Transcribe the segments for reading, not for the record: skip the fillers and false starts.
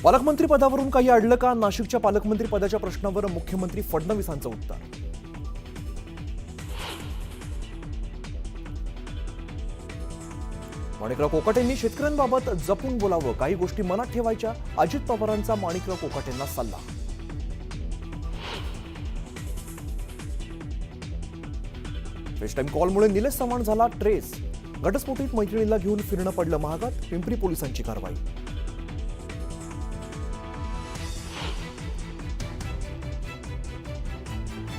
पालकमंत्री पदावरून काही अडलं का? नाशिकच्या पालकमंत्री पदाच्या प्रश्नावर मुख्यमंत्री फडणवीसांचं उत्तर. माणिकराव कोकाटेंनी शेतकऱ्यांबाबत जपून बोलावं, काही गोष्टी मनात ठेवायच्या. अजित पवारांचा माणिकराव कोकाटेंना सल्ला. फेसटाईम कॉलमुळे निलेश चव्हाण झाला ट्रेस. घटस्फोटीत मैत्रिणीला घेऊन फिरणं पडलं महागात. पिंपरी पोलिसांची कारवाई.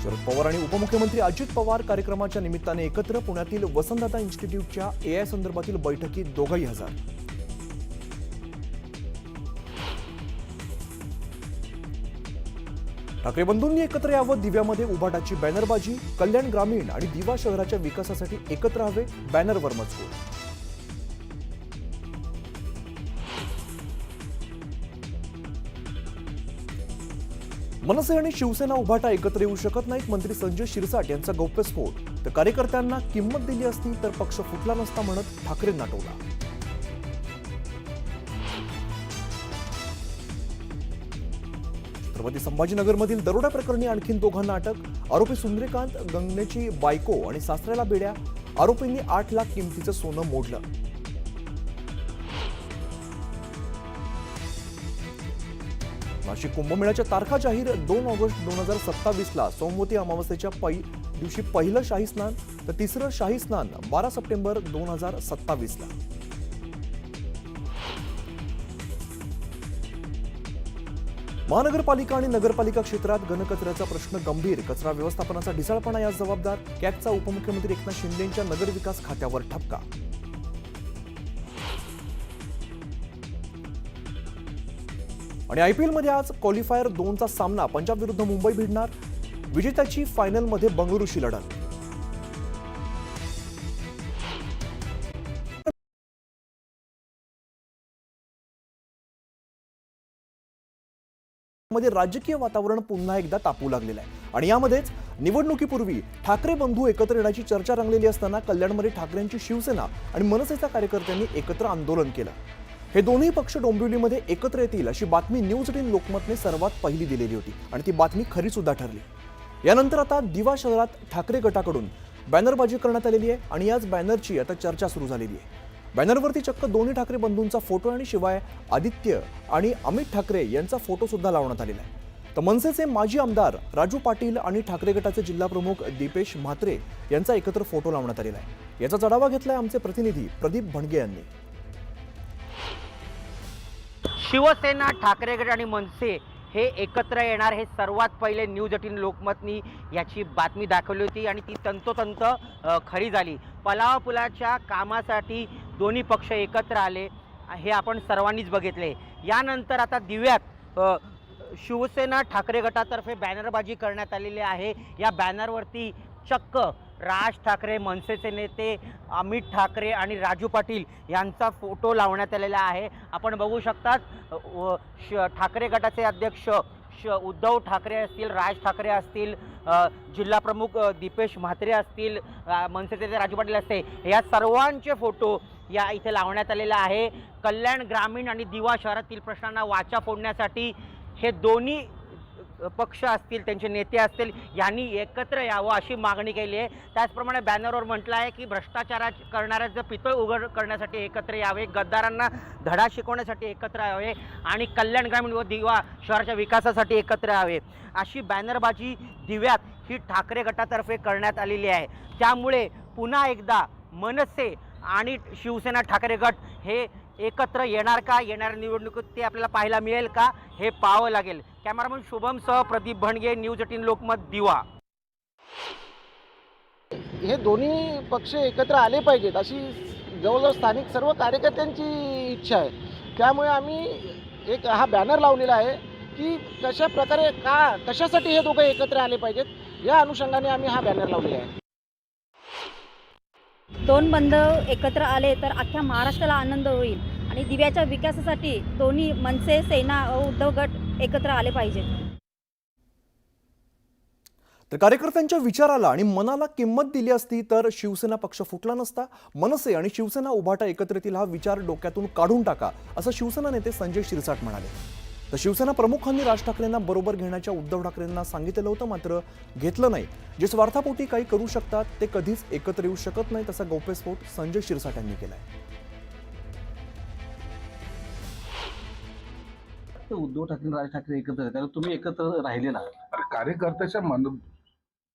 शरद पवार आणि उपमुख्यमंत्री अजित पवार कार्यक्रमाच्या निमित्ताने एकत्र. पुण्यातील वसंतदादा इन्स्टिट्यूटच्या एआय संदर्भातील बैठकीत दोघंही हजर. ठाकरे बंधूंनी एकत्र यावं, दिव्यामध्ये उभाटाची बॅनरबाजी. कल्याण ग्रामीण आणि दिवा शहराच्या विकासासाठी एकत्र हवे, बॅनरवर मजकूर. मनसे आणि शिवसेना उभाटा एकत्र येऊ शकत नाहीत. मंत्री संजय शिरसाट यांचा गौप्यस्फोट. तर कार्यकर्त्यांना किंमत दिली असती तर पक्ष फुटला नसता म्हणत ठाकरेंना टोला. छत्रपती संभाजीनगरमधील दरोडा प्रकरणी आणखी दोघांना अटक. आरोपी सुंदरकांत गंगनेची बायको आणि सासऱ्याला बेड्या. आरोपींनी 8 लाख किमतीचं सोनं मोडलं. नाशिक कुंभमेळ्याच्या तारखा जाहीर. 2 ऑगस्ट 2027ला सोमवती अमावस्येच्या दिवशी पहिलं शाही स्नान, तर तिसरं शाही स्नान 12 सप्टेंबर 2027ला. महानगरपालिका आणि नगरपालिका क्षेत्रात घनकचऱ्याचा प्रश्न गंभीर. कचरा व्यवस्थापनाचा ढिसाळपणा यास जबाबदार. कॅगचा उपमुख्यमंत्री एकनाथ शिंदेंच्या नगरविकास खात्यावर ठपका. आणि आयपीएलमध्ये आज क्वालिफायर 2चा सामना पंजाब विरुद्ध मुंबई भिडणार. विजेत्याची फायनलमध्ये बंगळुरूशी लढत. मध्ये राजकीय वातावरण पुन्हा एकदा तापू लागलेलं आहे. आणि यामध्येच निवडणुकीपूर्वी ठाकरे बंधू एकत्र येण्याची चर्चा रंगलेली असताना कल्याणमध्ये ठाकरेंची शिवसेना आणि मनसेच्या कार्यकर्त्यांनी एकत्र आंदोलन केलं. हे दोन्ही पक्ष डोंबिवलीमध्ये एकत्र येतील अशी बातमी न्यूज 18 लोकमतने सर्वात पहिली दिलेली होती आणि ती बातमी खरी सुद्धा ठरली. यानंतर आता दिवा शहरात ठाकरे गटाकडून बॅनरबाजी करण्यात आलेली आहे आणि याच बॅनरची आता चर्चा सुरू झालेली आहे. बॅनरवरती चक्क दोन्ही ठाकरे बंधूंचा फोटो आणि शिवाय आदित्य आणि अमित ठाकरे यांचा फोटो सुद्धा लावण्यात आलेला आहे. तर मनसेचे माजी आमदार राजू पाटील आणि ठाकरे गटाचे जिल्हा प्रमुख दीपेश म्हात्रे यांचा एकत्र फोटो लावण्यात आलेला आहे. याचा आढावा घेतलाय आमचे प्रतिनिधी प्रदीप भणगे यांनी. शिवसेना, ठाकरे गट आणि मनसे हे एकत्र येणार हे सर्वात पहिले न्यूज 18 लोकमतनी याची बातमी दाखवली होती आणि ती तंतोतंत खरी झाली. पलावा पुलाच्या कामासाठी दोन्ही पक्ष एकत्र आले हे आपण सर्वांनीच बघितले. यानंतर आता दिव्यात शिवसेना ठाकरे गटातर्फे बॅनरबाजी करण्यात आलेली आहे. या बॅनरवरती चक्क राज ठाकरे, मनसेचे नेते अमित ठाकरे आणि राजू पाटील यांचा फोटो लावण्यात आलेला आहे. आपण बघू शकतात ठाकरे गटाचे अध्यक्ष उद्धव ठाकरे असतील, राज ठाकरे असतील, जिल्हा प्रमुख दीपेश म्हात्रे असतील, मनसेचे राजू पाटील असते, या सर्वांचे फोटो या इथे लावण्यात आलेला आहे. कल्याण ग्रामीण आणि दिवा शहरातील प्रश्नांना वाचा फोडण्यासाठी हे दोन्ही पक्ष असतील, त्यांचे नेते असतील, यांनी एकत्र यावं अशी मागणी केली आहे. त्याचप्रमाणे बॅनरवर म्हटलं आहे की भ्रष्टाचार करणाऱ्याचं पितळ उघड करण्यासाठी एकत्र यावे, गद्दारांना धडा शिकवण्यासाठी एकत्र यावे आणि कल्याण ग्रामीण व दिवा शहराच्या विकासासाठी एकत्र यावे अशी बॅनरबाजी दिव्यात ही ठाकरे गटातर्फे करण्यात आलेली आहे. त्यामुळे पुन्हा एकदा मनसे आणि शिवसेना ठाकरे गट हे एकत्र येणार का? येणाऱ्या निवडणुकीत ते आपल्याला पाहायला मिळेल का हे पाहावं लागेल. कॅमेरामन शुभमसह प्रदीप भणगे, न्यूज 18 लोकमत, दिवा. हे दोन्ही पक्ष एकत्र आले पाहिजेत अशी जवळजवळ स्थानिक सर्व कार्यकर्त्यांची इच्छा आहे. त्यामुळे आम्ही हा बॅनर लावलेला आहे की कशा प्रकारे कशासाठी हे दोघं एकत्र आले पाहिजेत या अनुषंगाने आम्ही हा बॅनर लावलेला आहे. दोन बंध एकत्र आले तर अख्ख्या महाराष्ट्राला आनंद होईल आणि दिव्याच्या विकासासाठी दोन्ही मनसे, सेना, उद्धव गट एकत्र आले पाहिजेत. तर कार्यकर्त्यांच्या विचाराला आणि मनाला किंमत दिली असती तर शिवसेना पक्ष फुटला नसता. मनसे आणि शिवसेना उभाटा एकत्रितील हा विचार डोक्यातून काढून टाका असं शिवसेना नेते संजय शिरसाट म्हणाले. तर शिवसेना प्रमुखांनी राज ठाकरेंना बरोबर घेण्याच्या उद्धव ठाकरेंना सांगितलेलं होतं, मात्र घेतलं नाही. जे स्वार्थापोटी काही करू शकतात ते कधीच एकत्र येऊ शकत नाही, तसा गौप्यस्फोट संजय शिरसाट यांनी केलाय. उद्धव ठाकरे राज ठाकरे एकत्र आहेत, त्यामुळे तुम्ही एकत्र राहिले ना. अरे कार्यकर्त्याच्या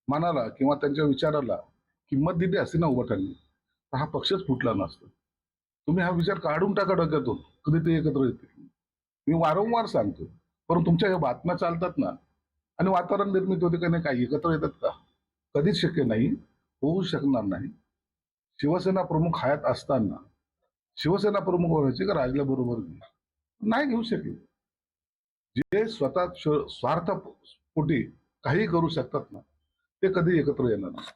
मनाला किंवा त्यांच्या विचाराला किंमत दिली असती ना उभाटांनी, तर हा पक्षच फुटला नसता. तुम्ही हा विचार काढून टाका डोक्यातून, कधी ते एकत्र येतील. मी वारंवार सांगतो, पण तुमच्या ह्या बातम्या चालतात ना आणि वातावरण निर्मित होते का नाही, काही एकत्र येतात का? कधीच शक्य नाही, होऊ शकणार नाही. शिवसेना प्रमुख हयात असताना शिवसेना प्रमुख व्हायचे का राजला बरोबर नाही घेऊ शकेल. जे स्वतः स्वार्थपोटी काही करू शकतात ना, ते कधी एकत्र येणार नाही.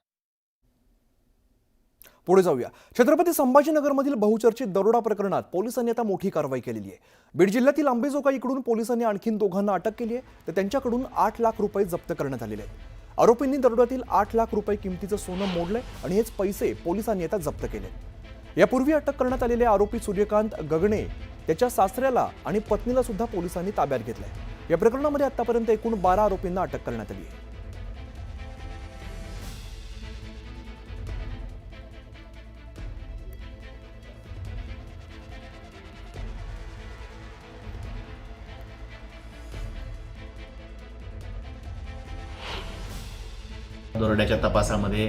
पुढे जाऊया. छत्रपती संभाजीनगरमधील बहुचर्चित दरोडा प्रकरणात पोलिसांनी आता मोठी कारवाई केलेली आहे. बीड जिल्ह्यातील अंबेजोगाई इकडून पोलिसांनी आणखीन दोघांना अटक केली आहे, तर त्यांच्याकडून 8 लाख रुपये जप्त करण्यात आलेले आहेत. आरोपींनी दरोड्यातील 8 लाख रुपये किमतीचं सोनं मोडलंय आणि हेच पैसे पोलिसांनी आता जप्त केले. यापूर्वी अटक करण्यात आलेले आरोपी सूर्यकांत गगणे, त्याच्या सासऱ्याला आणि पत्नीला सुद्धा पोलिसांनी ताब्यात घेतलंय. या प्रकरणामध्ये आतापर्यंत एकूण 12 आरोपींना अटक करण्यात आली आहे. दरोड्याच्या तपासामध्ये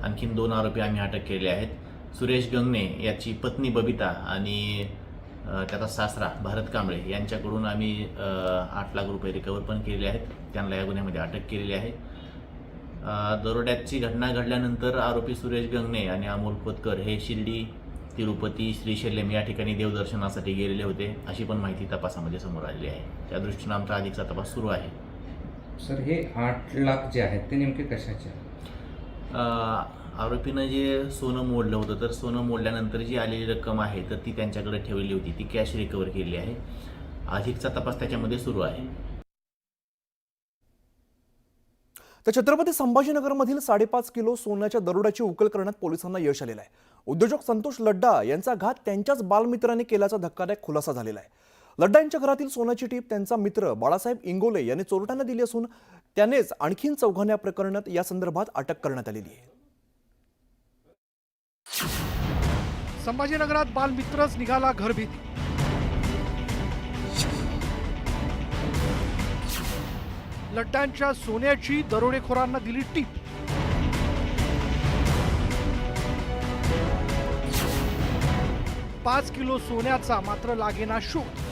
आणखीन 2 आरोपी आम्ही अटक केले आहेत. सुरेश गंगणे याची पत्नी बबिता आणि त्याचा सासरा भारत कांबळे यांच्याकडून आम्ही 8 लाख रुपये रिकवर पण केलेले आहेत. त्यांना या गुन्ह्यामध्ये अटक केलेली आहे. दरोड्याची घटना घडल्यानंतर आरोपी सुरेश गंगणे आणि अमोल खोतकर हे शिर्डी, तिरुपती, श्रीशैल्यम या ठिकाणी देवदर्शनासाठी गेलेले होते, अशी पण माहिती तपासामध्ये समोर आलेली आहे. त्या दृष्टीनं आमचा अधिकचा तपास सुरू आहे. सर, हे 8 लाख जे आहेत ते नेमके कशाचे? आरोपीनं जे सोनं मोडलं होतं, तर सोनं मोडल्यानंतर जी आलेली रक्कम आहे तर ती त्यांच्याकडे ठेवलेली होती, ती कॅश रिकवर केली आहे. अधिकचा तपास त्याच्यामध्ये सुरू आहे. तर छत्रपती संभाजीनगरमधील 5.5 किलो सोन्याच्या दरोड्याची उकल करण्यात पोलिसांना यश आलेलं आहे. उद्योजक संतोष लड्डा यांचा घात त्यांच्याच बालमित्राने केल्याचा धक्कादायक खुलासा झालेला आहे. लड्डा यांच्या घरातील सोन्याची टीप त्यांचा मित्र बाळासाहेब इंगोले यांनी चोरट्यांना दिली असून त्यानेच आणखीन 4 प्रकरणात या संदर्भात अटक करण्यात आलेली आहे. संभाजीनगरात बालमित्रच निघाला घरभेटी. लड्डांच्या सोन्याची दरोडेखोरांना दिली टीप. पाच किलो सोन्याचा मात्र लागेना शोध.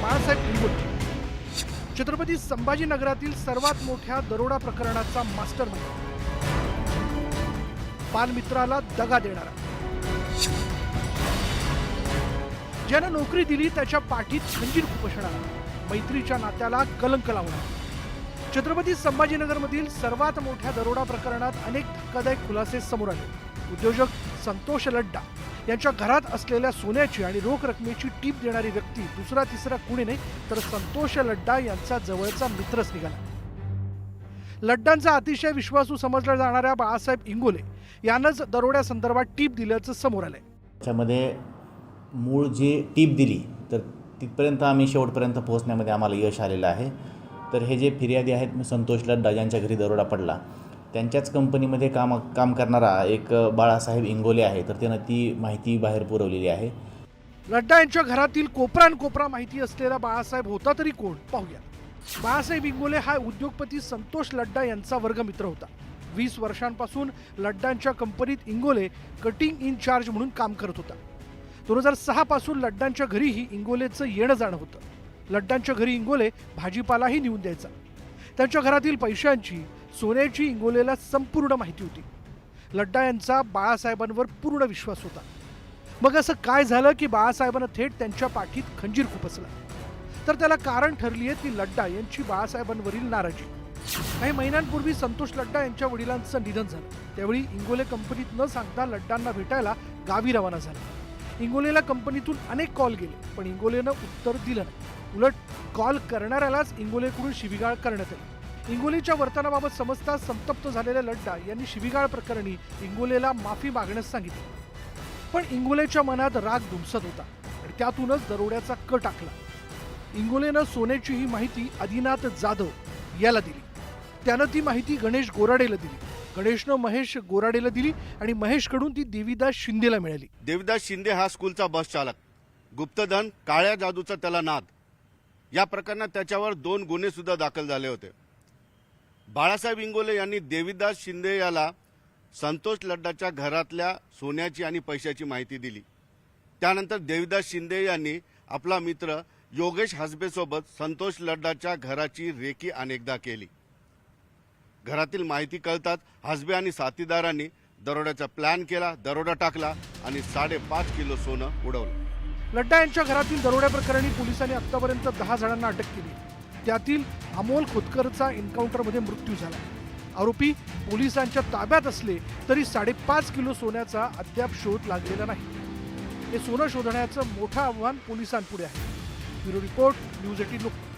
बाळासाहेब इंगोले छत्रपती संभाजीनगरातील सर्वात मोठ्या दरोडा प्रकरणाचा मास्टरमाइंड, बालमित्राला दगा देणारा, ज्यानं नोकरी दिली त्याच्या पाठीत खंजीर खुपसणारा, मैत्रीच्या नात्याला कलंक लावणारा. छत्रपती संभाजीनगरमधील सर्वात मोठ्या दरोडा प्रकरणात अनेक धक्कादायक खुलासे समोर आले. उद्योजक संतोष लड्डा यांच्या घरात असलेल्या सोन्याची आणि रोख रकमेची टीप देणारी व्यक्ती दुसरा तिसरा कुणी नाही तर संतोष लड्डा यांचा जवळचा मित्रच निघाला. लड्डांचा अतिशय विश्वासू समजल्या जाणाऱ्या बाळासाहेब इंगोले यानंच दरोड्यासंदर्भात टीप दिल्याचं समोर आलंय. त्याच्यामध्ये मूळ जी टीप दिली तर तिथपर्यंत आम्ही शेवटपर्यंत पोहोचण्यामध्ये आम्हाला यश आलेलं आहे. तर हे जे फिर्यादी आहेत संतोष लड्डा ज्यांच्या घरी दरोडा पडला, त्यांच्याच कंपनीमध्ये काम करणारा एक बाळासाहेब इंगोले आहे, तर त्यानं ती माहिती बाहेर पुरवलेली आहे. लड्डा यांच्या घरातील कोपरा माहिती असलेला बाळासाहेब होता तरी कोण, पाहूया. बाळासाहेब इंगोले हा उद्योगपती संतोष लड्डा यांचा वर्गमित्र होता. 20 वर्षांपासून लड्डांच्या कंपनीत इंगोले कटिंग इन चार्ज म्हणून काम करत होता. 2006 पासून लड्डांच्या घरीही इंगोलेचं येणं जाणं होतं. लड्डांच्या घरी इंगोले भाजीपालाही नेऊन द्यायचा. त्यांच्या घरातील पैशांची, सोन्याची इंगोलेला संपूर्ण माहिती होती. लड्डा यांचा बाळासाहेबांवर पूर्ण विश्वास होता. मग असं काय झालं की बाळासाहेबांना थेट त्यांच्या पाठीत खंजीर खुपसला? तर त्याला कारण ठरली आहे ती लड्डा यांची बाळासाहेबांवरील नाराजी. काही महिन्यांपूर्वी संतोष लड्डा यांच्या वडिलांचं निधन झालं. त्यावेळी इंगोले कंपनीत न सांगता लड्डांना भेटायला गावी रवाना झाला. इंगोलेला कंपनीतून अनेक कॉल गेले, पण इंगोलेनं उत्तर दिलं नाही. उलट कॉल करणाऱ्यालाच इंगोलेकडून शिवीगाळ करण्यात आली. इंगोलेच्या वर्तनाबाबत समजता संतप्त झालेल्या लड्डा यांनी शिवीगाळ प्रकरणी इंगोलेला माफी मागण्यास सांगितले. पण इंगोलेच्या मनात राग धुमसत होता आणि त्यातूनच दरोड्याचा कट टाकला. इंगोलेनं सोन्याची ही माहिती आदिनाथ जाधव याला दिली. त्यानं ती माहिती गणेश गोराडेला दिली. गणेशनं महेश गोराडेला दिली आणि महेशकडून ती देवीदास शिंदेला मिळाली. देवीदास शिंदे हा स्कूलचा बस चालक, गुप्तधन, काळ्या जादूचा त्याला नाद. या प्रकरणात त्याच्यावर 2 गुन्हे सुद्धा दाखल झाले होते. बाळासाहेब इंगोले यांनी देवीदास शिंदे याला संतोष लड्डाच्या घरातल्या सोन्याची आणि पैशाची माहिती दिली. त्यानंतर देवीदास शिंदे यांनी आपला मित्र योगेश हसबेसोबत संतोष लड्डाच्या घराची रेकी अनेकदा केली. घरातील माहिती कळताच हसबे आणि साथीदारांनी दरोड्याचा प्लॅन केला, दरोडा टाकला आणि 5.5 किलो सोनं उडवलं. लड्डा यांच्या घरातील दरोड्या प्रकरणी पोलिसांनी आतापर्यंत 10 जणांना अटक केली. त्यातील अमोल खोतकरचा एन्काउंटरमध्ये मृत्यू झाला. आरोपी पोलिसांच्या ताब्यात असले तरी 5.5 किलो सोन्याचा अद्याप शोध लागलेला नाही. हे सोनं शोधण्याचं मोठं आव्हान पोलिसांपुढे आहे. Bureau report, news 18 Lokmat.